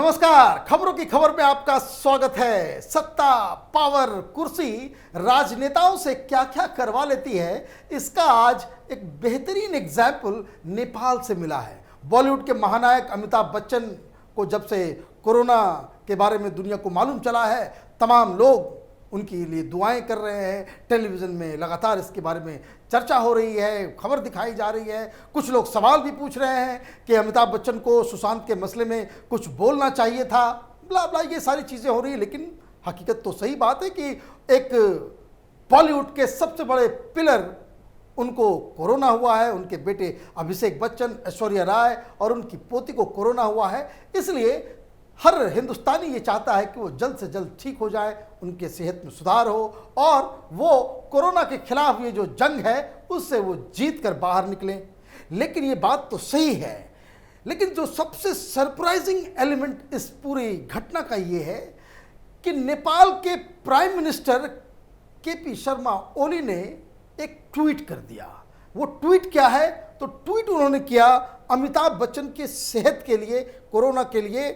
नमस्कार, खबरों की खबर में आपका स्वागत है। सत्ता, पावर, कुर्सी राजनेताओं से क्या क्या करवा लेती है, इसका आज एक बेहतरीन एग्जाम्पल नेपाल से मिला है। बॉलीवुड के महानायक अमिताभ बच्चन को जब से कोरोना के बारे में दुनिया को मालूम चला है, तमाम लोग उनके लिए दुआएं कर रहे हैं। टेलीविज़न में लगातार इसके बारे में चर्चा हो रही है, खबर दिखाई जा रही है। कुछ लोग सवाल भी पूछ रहे हैं कि अमिताभ बच्चन को सुशांत के मसले में कुछ बोलना चाहिए था, ब्ला ब्ला, ये सारी चीज़ें हो रही है। लेकिन हकीकत तो सही बात है कि एक बॉलीवुड के सबसे बड़े पिलर उनको कोरोना हुआ है। उनके बेटे अभिषेक बच्चन, ऐश्वर्या राय और उनकी पोती को कोरोना हुआ है। इसलिए हर हिंदुस्तानी ये चाहता है कि वो जल्द से जल्द ठीक हो जाए, उनके सेहत में सुधार हो और वो कोरोना के खिलाफ ये जो जंग है उससे वो जीत कर बाहर निकलें। लेकिन ये बात तो सही है, लेकिन जो सबसे सरप्राइजिंग एलिमेंट इस पूरी घटना का ये है कि नेपाल के prime minister KP Sharma Oli ने एक ट्वीट कर दिया। वो ट्वीट क्या है? तो ट्वीट उन्होंने किया अमिताभ बच्चन की सेहत के लिए, कोरोना के लिए,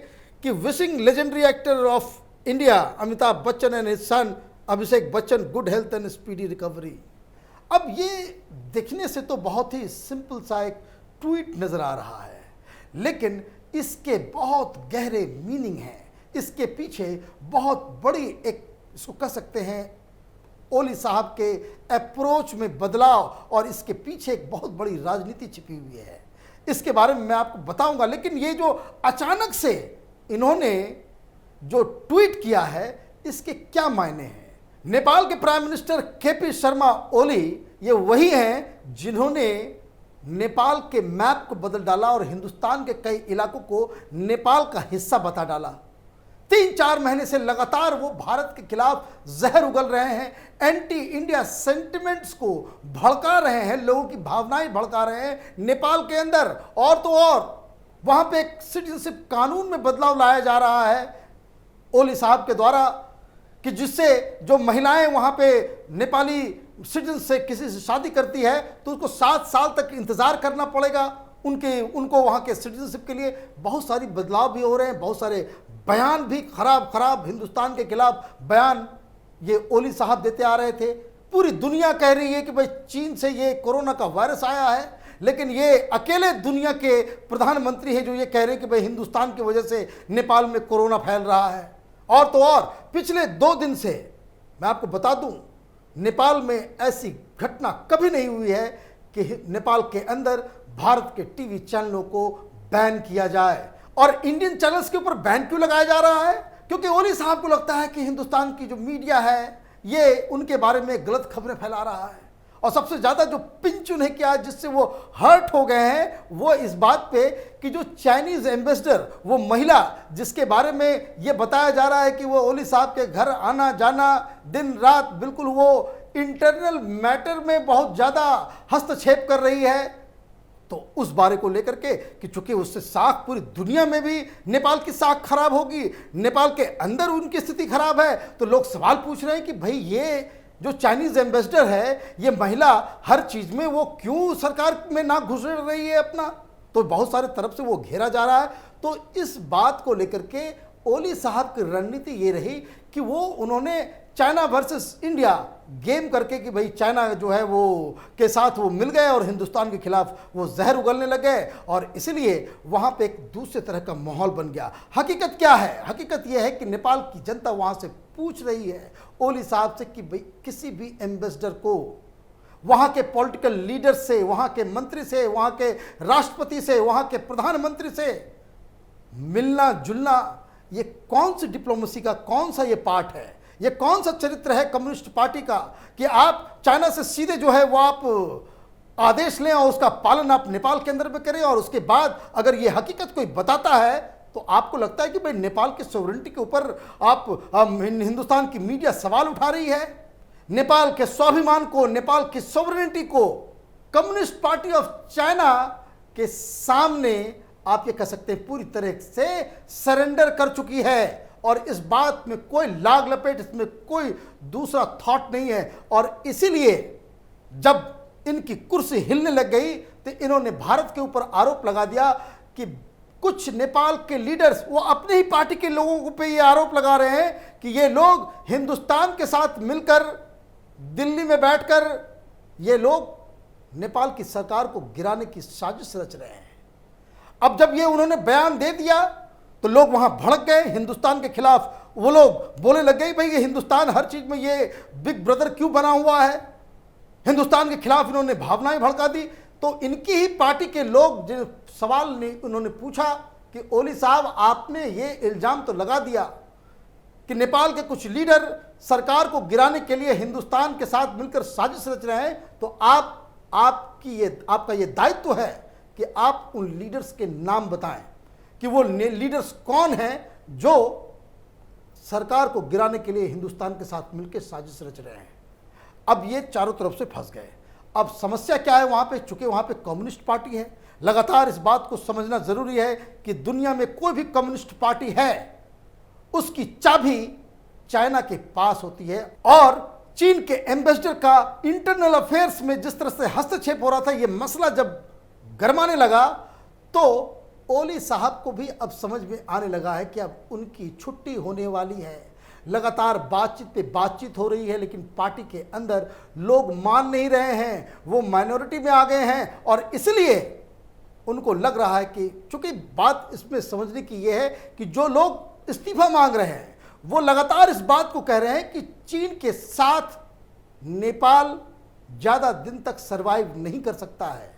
कि wishing legendary actor of India Amitabh Bachchan and his son Abhishek Bachchan good health and speedy recovery. अब ये देखने से तो बहुत ही सिंपल सा एक ट्वीट नजर आ रहा है, लेकिन इसके बहुत गहरे मीनिंग हैं। इसके पीछे बहुत बड़ी एक, इसको कह सकते हैं, ओली साहब के अप्रोच में बदलाव और इसके पीछे एक बहुत बड़ी राजनीति छिपी हुई है। इसके बारे में मैं आपको बताऊंगा। लेकिन ये जो अचानक से इन्होंने जो ट्वीट किया है, इसके क्या मायने हैं? नेपाल के prime minister KP Sharma Oli ये वही हैं जिन्होंने नेपाल के मैप को बदल डाला और हिंदुस्तान के कई इलाकों को नेपाल का हिस्सा बता डाला। 3-4 महीने से लगातार वो भारत के खिलाफ जहर उगल रहे हैं, एंटी इंडिया सेंटिमेंट्स को भड़का रहे हैं, लोगों की भावनाएं भड़का रहे हैं नेपाल के अंदर। और तो और वहां पे एक सिटीजनशिप कानून में बदलाव लाया जा रहा है ओली साहब के द्वारा, कि जिससे जो महिलाएं वहां पे नेपाली सिटीजन से किसी से शादी करती है तो उसको 7 साल तक इंतजार करना पड़ेगा उनको वहां के सिटीजनशिप के लिए। बहुत सारी बदलाव भी हो रहे हैं, बहुत सारे बयान भी खराब हिंदुस्तान के खिलाफ बयान ये ओली साहब देते आ रहे थे। पूरी दुनिया कह रही है कि भाई चीन से ये कोरोना का वायरस आया है, लेकिन ये अकेले दुनिया के प्रधानमंत्री हैं जो ये कह रहे हैं कि भाई हिंदुस्तान की वजह से नेपाल में कोरोना फैल रहा है। और तो और पिछले 2 दिन से मैं आपको बता दूं, नेपाल में ऐसी घटना कभी नहीं हुई है कि नेपाल के अंदर भारत के टीवी चैनलों को बैन किया जाए। और इंडियन चैनल्स के ऊपर बैन क्यों लगाया जा रहा है? क्योंकि ओली साहब को लगता है कि हिंदुस्तान की जो मीडिया है ये उनके बारे में गलत खबरें फैला रहा है। और सबसे ज़्यादा जो पिंच उन्हें किया, जिससे वो हर्ट हो गए हैं, वो इस बात पे कि जो चाइनीज़ एम्बेसडर, वो महिला जिसके बारे में ये बताया जा रहा है कि वो ओली साहब के घर आना जाना दिन रात, बिल्कुल वो इंटरनल मैटर में बहुत ज़्यादा हस्तक्षेप कर रही है, तो उस बारे को लेकर के कि चूंकि उससे साख पूरी दुनिया में भी नेपाल की साख खराब होगी, नेपाल के अंदर उनकी स्थिति खराब है, तो लोग सवाल पूछ रहे हैं कि भाई ये जो चाइनीज एम्बेसडर है, ये महिला हर चीज में वो क्यों सरकार में ना घुस रही है अपना। तो बहुत सारे तरफ से वो घेरा जा रहा है। तो इस बात को लेकर के ओली साहब की रणनीति ये रही कि वो उन्होंने चाइना वर्सेस इंडिया गेम करके कि भाई चाइना जो है वो के साथ वो मिल गए और हिंदुस्तान के खिलाफ वो जहर उगलने लगे, और इसलिए वहाँ पे एक दूसरे तरह का माहौल बन गया। हकीकत क्या है? हकीकत यह है कि नेपाल की जनता वहाँ से पूछ रही है ओली साहब से कि भाई किसी भी एम्बेसडर को वहाँ के पॉलिटिकल लीडर से, वहाँ के मंत्री से, वहाँ के राष्ट्रपति से, वहाँ के प्रधानमंत्री से मिलना जुलना, ये कौन सी डिप्लोमेसी का कौन सा ये पार्ट है? ये कौन सा चरित्र है कम्युनिस्ट पार्टी का कि आप चाइना से सीधे जो है वो आप आदेश लें और उसका पालन आप नेपाल के अंदर में करें, और उसके बाद अगर ये हकीकत कोई बताता है तो आपको लगता है कि भाई नेपाल की सॉवरेनिटी के ऊपर आप हिंदुस्तान की मीडिया सवाल उठा रही है। नेपाल के स्वाभिमान को, नेपाल की सॉवरेनिटी को कम्युनिस्ट पार्टी ऑफ चाइना के सामने आप ये कह सकते हैं पूरी तरह से सरेंडर कर चुकी है। और इस बात में कोई लाग लपेट, इसमें कोई दूसरा थॉट नहीं है। और इसीलिए जब इनकी कुर्सी हिलने लग गई तो इन्होंने भारत के ऊपर आरोप लगा दिया कि कुछ नेपाल के लीडर्स वो अपने ही पार्टी के लोगों पे ये आरोप लगा रहे हैं कि ये लोग हिंदुस्तान के साथ मिलकर दिल्ली में बैठकर ये लोग नेपाल की सरकार को गिराने की साजिश रच रहे हैं। अब जब ये उन्होंने बयान दे दिया तो लोग वहां भड़क गए हिंदुस्तान के खिलाफ। वो लोग बोले लग गए भाई ये हिंदुस्तान हर चीज में ये बिग ब्रदर क्यों बना हुआ है, हिंदुस्तान के खिलाफ इन्होंने भावनाएं भड़का दी। तो इनकी ही पार्टी के लोग जो सवाल ने उन्होंने पूछा कि ओली साहब आपने ये इल्जाम तो लगा दिया कि नेपाल के कुछ लीडर सरकार को गिराने के लिए हिंदुस्तान के साथ मिलकर साजिश रच रहे हैं, तो आपका ये दायित्व है कि आप उन लीडर्स के नाम बताएं कि वो लीडर्स कौन हैं जो सरकार को गिराने के लिए हिंदुस्तान के साथ मिलकर साजिश रच रहे हैं। अब ये चारों तरफ से फंस गए। अब समस्या क्या है वहां पे, चूंकि वहां पे कम्युनिस्ट पार्टी है, लगातार इस बात को समझना जरूरी है कि दुनिया में कोई भी कम्युनिस्ट पार्टी है उसकी चाबी चाइना के पास होती है। और चीन के एम्बेसडर का इंटरनल अफेयर्स में जिस तरह से हस्तक्षेप हो रहा था, ये मसला जब गरमाने लगा तो ओली साहब को भी अब समझ में आने लगा है कि अब उनकी छुट्टी होने वाली है। लगातार बातचीत पे बातचीत हो रही है, लेकिन पार्टी के अंदर लोग मान नहीं रहे हैं, वो माइनॉरिटी में आ गए हैं। और इसलिए उनको लग रहा है कि चूंकि बात इसमें समझने की ये है कि जो लोग इस्तीफा मांग रहे हैं वो लगातार इस बात को कह रहे हैं कि चीन के साथ नेपाल ज़्यादा दिन तक सरवाइव नहीं कर सकता है।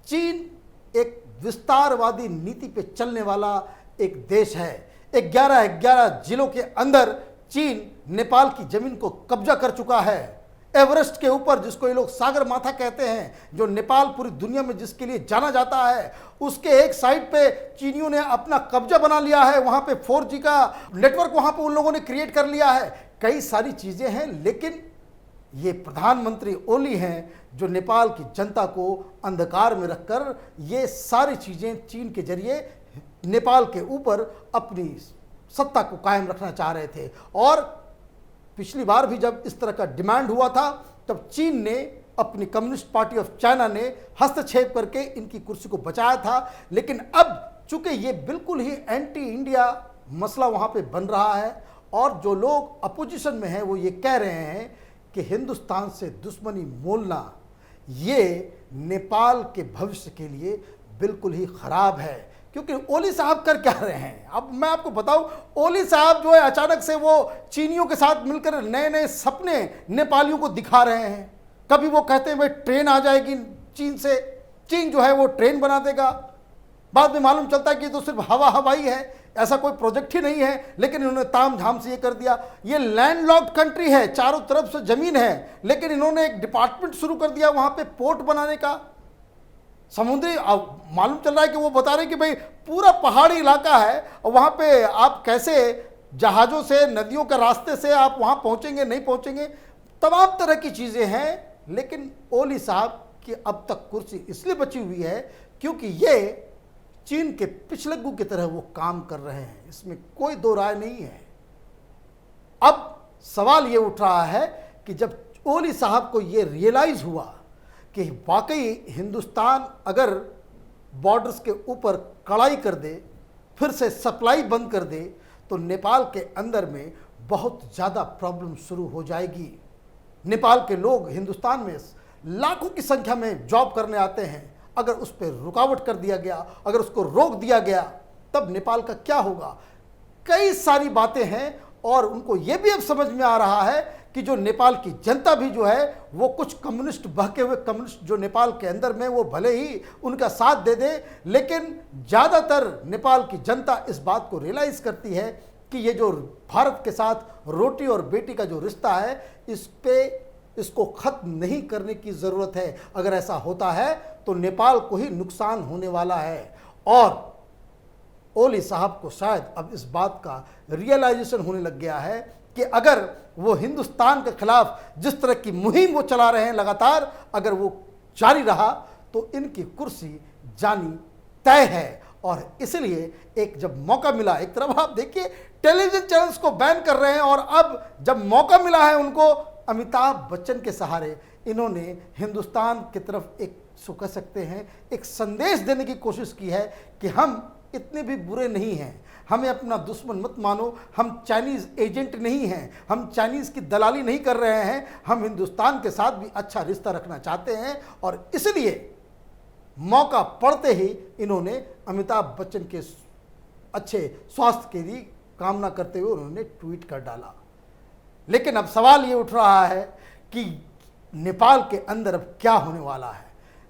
चीन एक विस्तारवादी नीति पे चलने वाला एक देश है। 11 जिलों के अंदर चीन नेपाल की जमीन को कब्जा कर चुका है। एवरेस्ट के ऊपर, जिसको ये लोग सागर माथा कहते हैं, जो नेपाल पूरी दुनिया में जिसके लिए जाना जाता है, उसके एक साइड पे चीनियों ने अपना कब्जा बना लिया है। वहां पे 4G का नेटवर्क वहां पे उन लोगों ने क्रिएट कर लिया है। कई सारी चीजें हैं, लेकिन ये प्रधानमंत्री ओली हैं जो नेपाल की जनता को अंधकार में रखकर ये सारी चीजें चीन के जरिए नेपाल के ऊपर अपनी सत्ता को कायम रखना चाह रहे थे। और पिछली बार भी जब इस तरह का डिमांड हुआ था तब चीन ने, अपनी कम्युनिस्ट पार्टी ऑफ चाइना ने हस्तक्षेप करके इनकी कुर्सी को बचाया था। लेकिन अब चूंकि ये बिल्कुल ही एंटी इंडिया मसला वहां पे बन रहा है और जो लोग अपोजिशन में हैं वो ये कह रहे हैं कि हिंदुस्तान से दुश्मनी मोलना ये नेपाल के भविष्य के लिए बिल्कुल ही खराब है। क्योंकि ओली साहब कर क्या रहे हैं, अब मैं आपको बताऊं, ओली साहब जो है अचानक से वो चीनियों के साथ मिलकर नए नए सपने नेपालियों को दिखा रहे हैं। कभी वो कहते हैं भाई ट्रेन आ जाएगी चीन से, चीन जो है वो ट्रेन बना देगा। बाद में मालूम चलता है कि तो सिर्फ हवाई है, ऐसा कोई प्रोजेक्ट ही नहीं है। लेकिन इन्होंने ताम झाम से ये कर दिया। ये लैंडलॉक्ड कंट्री है, चारों तरफ से जमीन है, लेकिन इन्होंने एक डिपार्टमेंट शुरू कर दिया वहां पे पोर्ट बनाने का, समुद्री। मालूम चल रहा है कि वो बता रहे कि भाई पूरा पहाड़ी इलाका है और वहां पे आप कैसे जहाज़ों से, नदियों के रास्ते से आप वहां पहुंचेंगे, नहीं पहुंचेंगे, तमाम तरह की चीज़ें हैं। लेकिन ओली साहब की अब तक कुर्सी इसलिए बची हुई है क्योंकि ये चीन के पिछलग्गू की तरह वो काम कर रहे हैं, इसमें कोई दो राय नहीं है। अब सवाल ये उठ रहा है कि जब ओली साहब को ये रियलाइज़ हुआ कि वाकई हिंदुस्तान अगर बॉर्डर्स के ऊपर कड़ाई कर दे, फिर से सप्लाई बंद कर दे, तो नेपाल के अंदर में बहुत ज़्यादा प्रॉब्लम शुरू हो जाएगी। नेपाल के लोग हिंदुस्तान में लाखों की संख्या में जॉब करने आते हैं। अगर उस पर रुकावट कर दिया गया, अगर उसको रोक दिया गया, तब नेपाल का क्या होगा। कई सारी बातें हैं और उनको ये भी अब समझ में आ रहा है कि जो नेपाल की जनता भी जो है वो कुछ कम्युनिस्ट, बहके हुए कम्युनिस्ट जो नेपाल के अंदर में, वो भले ही उनका साथ दे दे, लेकिन ज़्यादातर नेपाल की जनता इस बात को रियलाइज करती है कि ये जो भारत के साथ रोटी और बेटी का जो रिश्ता है, इसको ख़त्म नहीं करने की ज़रूरत है। अगर ऐसा होता है तो नेपाल को ही नुकसान होने वाला है। और ओली साहब को शायद अब इस बात का रियलाइजेशन होने लग गया है कि अगर वो हिंदुस्तान के खिलाफ जिस तरह की मुहिम वो चला रहे हैं लगातार, अगर वो जारी रहा तो इनकी कुर्सी जानी तय है। और इसलिए एक जब मौका मिला, एक तरफ आप देखिए टेलीविजन चैनल्स को बैन कर रहे हैं और अब जब मौका मिला है उनको, अमिताभ बच्चन के सहारे इन्होंने हिंदुस्तान की तरफ एक, सो कह सकते हैं, एक संदेश देने की कोशिश की है कि हम इतने भी बुरे नहीं हैं। हमें अपना दुश्मन मत मानो। हम चाइनीज़ एजेंट नहीं हैं, हम चाइनीज़ की दलाली नहीं कर रहे हैं। हम हिंदुस्तान के साथ भी अच्छा रिश्ता रखना चाहते हैं और इसलिए मौका पड़ते ही इन्होंने अमिताभ बच्चन के अच्छे स्वास्थ्य के लिए कामना करते हुए उन्होंने ट्वीट कर डाला। लेकिन अब सवाल ये उठ रहा है कि नेपाल के अंदर अब क्या होने वाला है।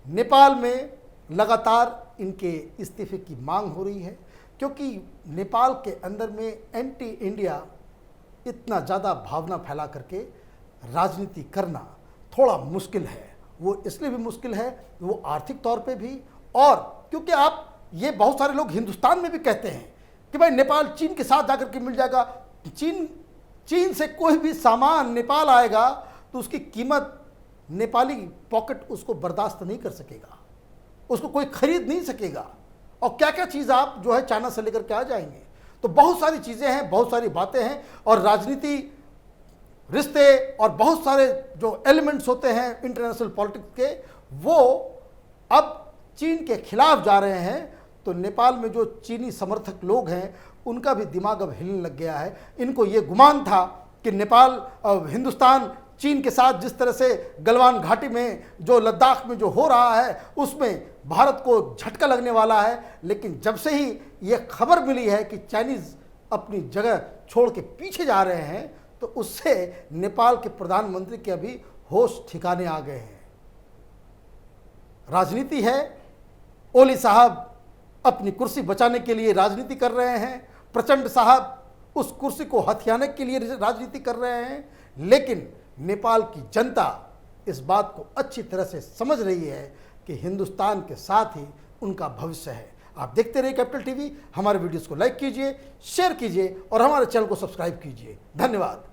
नेपाल में लगातार इनके इस्तीफे की मांग हो रही है, क्योंकि नेपाल के अंदर में एंटी इंडिया इतना ज़्यादा भावना फैला करके राजनीति करना थोड़ा मुश्किल है। वो इसलिए भी मुश्किल है, वो आर्थिक तौर पे भी, और क्योंकि आप ये बहुत सारे लोग हिंदुस्तान में भी कहते हैं कि भाई नेपाल चीन के साथ जाकर के मिल जाएगा। चीन से कोई भी सामान नेपाल आएगा तो उसकी कीमत नेपाली पॉकेट उसको बर्दाश्त नहीं कर सकेगा, उसको कोई खरीद नहीं सकेगा। और क्या क्या चीज़ आप जो है चाइना से लेकर के आ जाएंगे। तो बहुत सारी चीज़ें हैं, बहुत सारी बातें हैं, और राजनीति, रिश्ते और बहुत सारे जो एलिमेंट्स होते हैं इंटरनेशनल पॉलिटिक्स के, वो अब चीन के खिलाफ जा रहे हैं। तो नेपाल में जो चीनी समर्थक लोग हैं उनका भी दिमाग अब हिलने लग गया है। इनको ये गुमान था कि नेपाल हिंदुस्तान चीन के साथ जिस तरह से गलवान घाटी में जो लद्दाख में जो हो रहा है उसमें भारत को झटका लगने वाला है, लेकिन जब से ही ये खबर मिली है कि चाइनीज़ अपनी जगह छोड़ के पीछे जा रहे हैं तो उससे नेपाल के प्रधानमंत्री के अभी होश ठिकाने आ गए हैं। राजनीति है, ओली साहब अपनी कुर्सी बचाने के लिए राजनीति कर रहे हैं, प्रचंड साहब उस कुर्सी को हथियाने के लिए राजनीति कर रहे हैं, लेकिन नेपाल की जनता इस बात को अच्छी तरह से समझ रही है कि हिंदुस्तान के साथ ही उनका भविष्य है। आप देखते रहिए कैपिटल टीवी। हमारे वीडियोस को लाइक कीजिए, शेयर कीजिए और हमारे चैनल को सब्सक्राइब कीजिए। धन्यवाद।